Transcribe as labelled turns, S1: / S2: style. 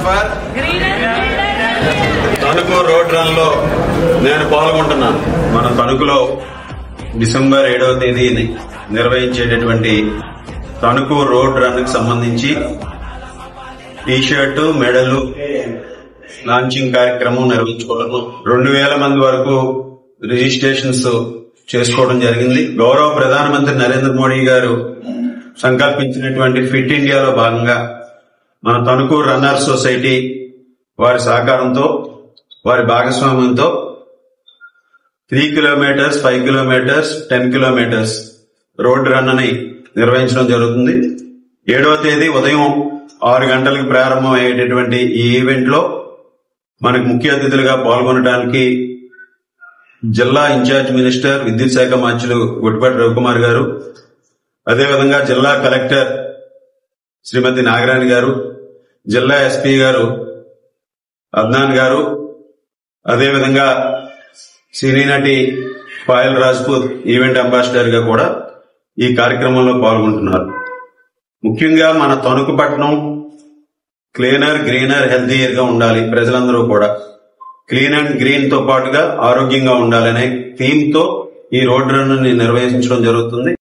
S1: For Tanuku road run లో నేను పాల్గొంటున్నాను. మన తణుకులో డిసెంబర్ 7వ తేదీని నిర్వహించేటటువంటి తణుకు రోడ్ రన్ కి సంబంధించి టీ-షర్టు, మెడలు లాంచింగ్ కార్యక్రమం నిర్వహించుకోవడం. 2000 మంది వరకు రిజిస్ట్రేషన్స్ చేసుకోవడం జరిగింది. గౌరవ ప్రధానమంత్రి నరేంద్ర మోడీ గారు సంకల్పించినటువంటి ఫిట్ ఇండియాలో భాగంగా మన తణుకు రన్నర్ సొసైటీ వారి సహకారంతో, వారి భాగస్వామ్యంతో 3 kilometres, 5 kilometres, 10 kilometres road run అని నిర్వహించడం జరుగుతుంది. 7వ తేదీ ఉదయం 6 గంటలకు ప్రారంభం అయ్యేటటువంటి ఈ ఈవెంట్ లో మనకు ముఖ్య అతిథులుగా పాల్గొనడానికి జిల్లా ఇన్ఛార్జ్ మినిస్టర్, విద్యుత్ శాఖ మంత్రులు గుట్టిపాటి రవికుమార్ గారు, అదేవిధంగా జిల్లా కలెక్టర్ శ్రీమతి నాగరాణి గారు, జిల్లా ఎస్పీ గారు అద్నాన్ గారు, అదేవిధంగా సినీ నటి పాయల్ రాజ్పూత్ ఈవెంట్ అంబాసిడర్ గా కూడా ఈ కార్యక్రమంలో పాల్గొంటున్నారు. ముఖ్యంగా మన తణుకు పట్టణం క్లీనర్, గ్రీనర్, హెల్తీయర్ గా ఉండాలి. ప్రజలందరూ కూడా క్లీన్ అండ్ గ్రీన్ తో పాటుగా ఆరోగ్యంగా ఉండాలనే థీమ్ తో ఈ రోడ్ రన్ ని నిర్వహించడం జరుగుతుంది.